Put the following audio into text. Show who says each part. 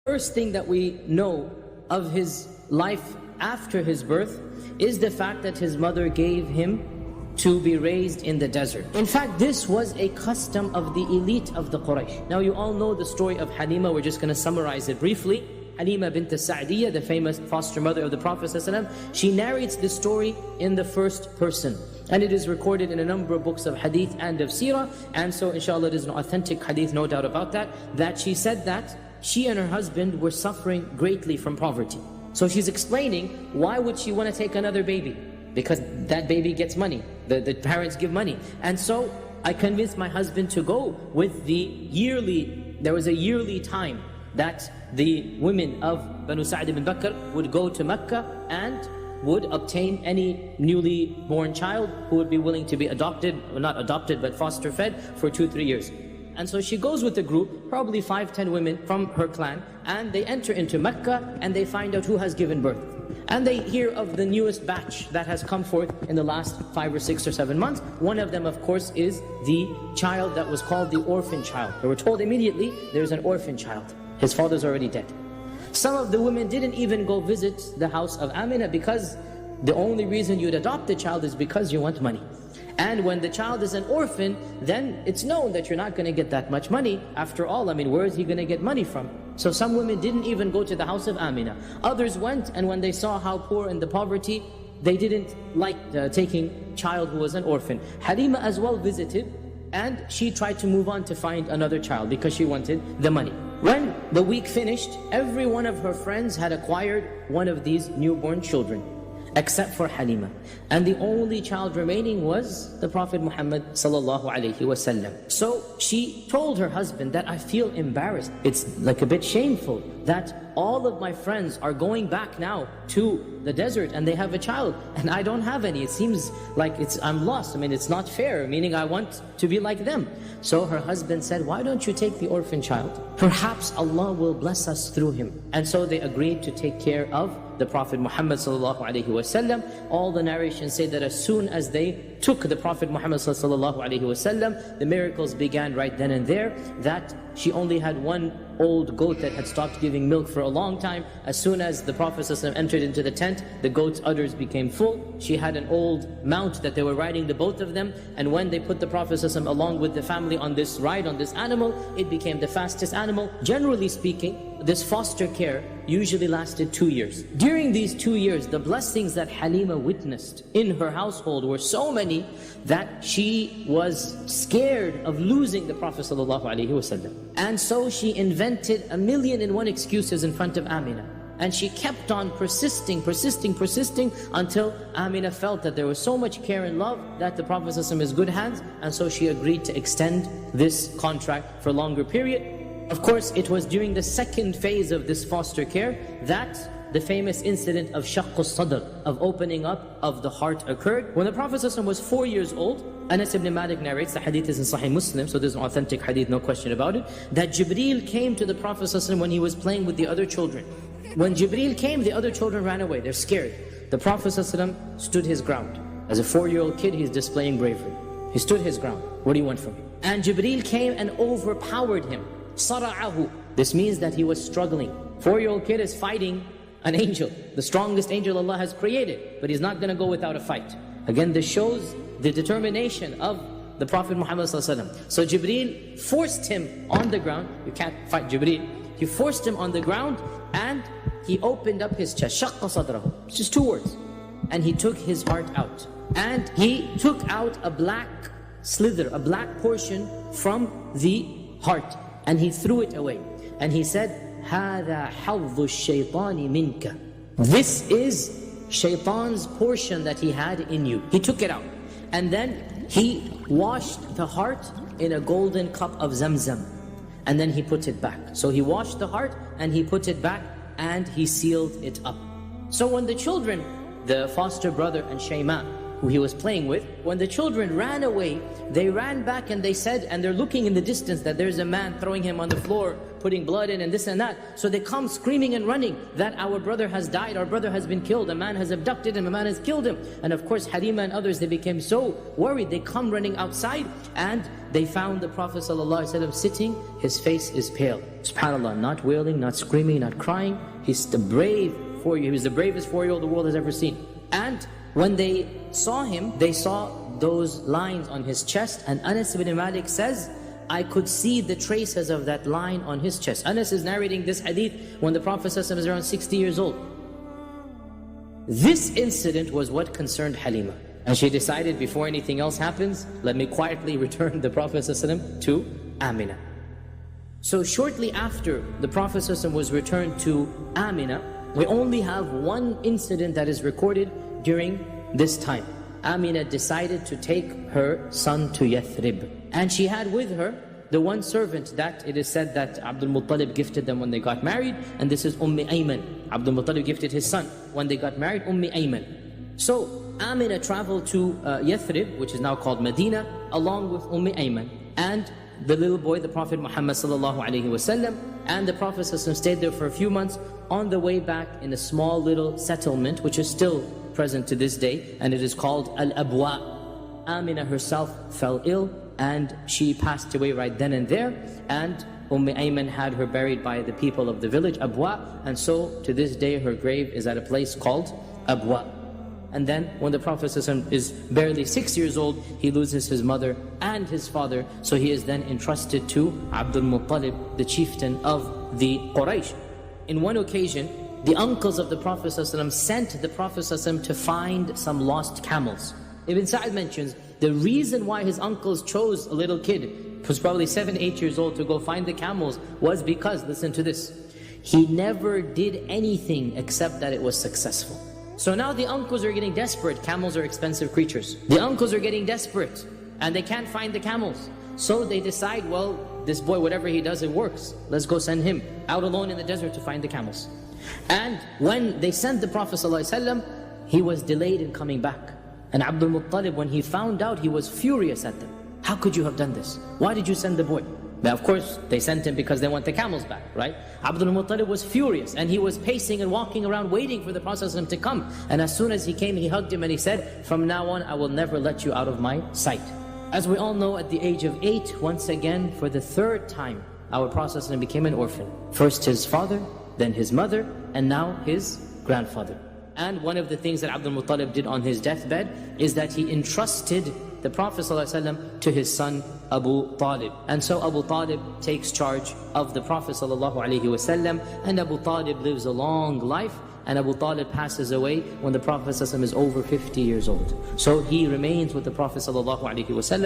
Speaker 1: First thing that we know of his life after his birth is the fact that his mother gave him to be raised in the desert. In fact, this was a custom of the elite of the Quraysh. Now you all know the story of Halima, we're just going to summarize it briefly. Halima bint Sa'diyah, the famous foster mother of the Prophet ﷺ, she narrates this story in the first person. And it is recorded in a number of books of hadith and of seerah. And so inshallah it is an authentic hadith, no doubt about that, that she said that she and her husband were suffering greatly from poverty. So she's explaining why would she want to take another baby? Because that baby gets money, the parents give money. And so I convinced my husband to go with there was a yearly time that the women of Banu Sa'd ibn Bakr would go to Mecca and would obtain any newly born child who would be willing to be adopted, or not adopted but foster fed for 2-3 years. And so she goes with a group, probably 5-10 women from her clan, and they enter into Mecca and they find out who has given birth. And they hear of the newest batch that has come forth in the last 5 or 6 or 7 months. One of them, of course, is the child that was called the orphan child. They were told immediately, there's an orphan child. His father's already dead. Some of the women didn't even go visit the house of Amina because the only reason you'd adopt the child is because you want money. And when the child is an orphan, then it's known that you're not going to get that much money. After all, I mean, where is he going to get money from? So some women didn't even go to the house of Amina. Others went, and when they saw how poor and the poverty, they didn't like taking child who was an orphan. Halima as well visited, and she tried to move on to find another child because she wanted the money. When the week finished, every one of her friends had acquired one of these newborn children, except for Halima. And the only child remaining was the Prophet Muhammad sallallahu alaihi wasallam. So she told her husband that I feel embarrassed. It's like a bit shameful that all of my friends are going back now to the desert and they have a child and I don't have any. It seems like I'm lost. I mean, it's not fair, meaning I want to be like them. So her husband said, why don't you take the orphan child? Perhaps Allah will bless us through him. And so they agreed to take care of the Prophet Muhammad sallallahu alaihi wasallam. All the narrations say that as soon as they took the Prophet Muhammad sallallahu alaihi wasallam, the miracles began right then and there. That she only had one old goat that had stopped giving milk for a long time. As soon as the Prophet ﷺ entered into the tent, the goat's udders became full. She had an old mount that they were riding, the both of them, and when they put the Prophet ﷺ along with the family on this ride, on this animal, it became the fastest animal. Generally speaking, this foster care usually lasted 2 years. During these 2 years, the blessings that Halima witnessed in her household were so many that she was scared of losing the Prophet ﷺ. And so she invented 1,000,001 excuses in front of Amina. And she kept on persisting until Amina felt that there was so much care and love that the Prophet ﷺ is good hands, and so she agreed to extend this contract for a longer period. Of course, it was during the second phase of this foster care that the famous incident of Shaqq al-Sadr, of opening up of the heart, occurred. When the Prophet ﷺ was 4 years old, Anas ibn Malik narrates, the hadith is in Sahih Muslim, so this is an authentic hadith, no question about it, that Jibreel came to the Prophet ﷺ when he was playing with the other children. When Jibreel came, the other children ran away, they're scared. The Prophet ﷺ stood his ground. As a 4-year-old kid, he's displaying bravery. He stood his ground. What do you want from him? And Jibreel came and overpowered him. Sara'ahu. This means that he was struggling. 4-year-old kid is fighting an angel, the strongest angel Allah has created, but he's not going to go without a fight. Again, this shows the determination of the Prophet Muhammad ﷺ. So Jibreel forced him on the ground. You can't fight Jibreel. He forced him on the ground and he opened up his chest. Shaqqa sadrahu. It's just 2 words. And he took his heart out. And he took out a black slither, a black portion from the heart. And he threw it away. And he said, هَذَا حَظُّ الشَّيْطَانِ مِنْكَ. This is shaitan's portion that he had in you. He took it out. And then he washed the heart in a golden cup of Zamzam. And then he put it back. So he washed the heart and he put it back and he sealed it up. So when the children, the foster brother and Shayma, who he was playing with. When the children ran away, they ran back and they said, and they're looking in the distance that there's a man throwing him on the floor, putting blood in and this and that. So they come screaming and running that our brother has died, our brother has been killed, a man has abducted him, a man has killed him. And of course Halima and others, they became so worried, they come running outside and they found the Prophet ﷺ sitting, his face is pale. SubhanAllah, not wailing, not screaming, not crying. He's the brave 4-year, he was the bravest 4-year-old the world has ever seen. And when they saw him, they saw those lines on his chest, and Anas ibn Malik says, I could see the traces of that line on his chest. Anas is narrating this hadith when the Prophet ﷺ is around 60 years old. This incident was what concerned Halima. And she decided, before anything else happens, let me quietly return the Prophet ﷺ to Amina. So shortly after the Prophet ﷺ was returned to Amina, we only have one incident that is recorded during this time. Amina decided to take her son to Yathrib. And she had with her the one servant that it is said that Abdul Muttalib gifted them when they got married, and this is Ayman. Abdul Muttalib gifted his son when they got married, Ayman. So Amina traveled to Yathrib, which is now called Medina, along with Ayman and the little boy, the Prophet Muhammad ﷺ, and the Prophet ﷺ stayed there for a few months. On the way back, in a small little settlement, which is still present to this day, and it is called Al-Abwa, Amina herself fell ill, and she passed away right then and there, and Ayman had her buried by the people of the village, Abwa, and so to this day her grave is at a place called Abwa. And then when the Prophet ﷺ is barely 6 years old, he loses his mother and his father, so he is then entrusted to Abdul Muttalib, the chieftain of the Quraysh. In one occasion, the uncles of the Prophet ﷺ sent the Prophet ﷺ to find some lost camels. Ibn Sa'd mentions the reason why his uncles chose a little kid, who was probably 7, 8 years old, to go find the camels was because, listen to this, he never did anything except that it was successful. So now the uncles are getting desperate. Camels are expensive creatures. The uncles are getting desperate and they can't find the camels. So they decide, well, this boy, whatever he does, it works. Let's go send him out alone in the desert to find the camels. And when they sent the Prophet ﷺ, he was delayed in coming back. And Abdul Muttalib, when he found out, he was furious at them. How could you have done this? Why did you send the boy? Now, of course, they sent him because they want the camels back, right? Abdul Muttalib was furious, and he was pacing and walking around waiting for the Prophet ﷺ to come. And as soon as he came, he hugged him and he said, from now on, I will never let you out of my sight. As we all know, at the age of 8, once again, for the 3rd time, our Prophet ﷺ became an orphan. First his father, then his mother, and now his grandfather. And one of the things that Abdul Muttalib did on his deathbed is that he entrusted the Prophet ﷺ to his son Abu Talib. And so Abu Talib takes charge of the Prophet ﷺ, and Abu Talib lives a long life, and Abu Talib passes away when the Prophet ﷺ is over 50 years old. So he remains with the Prophet ﷺ.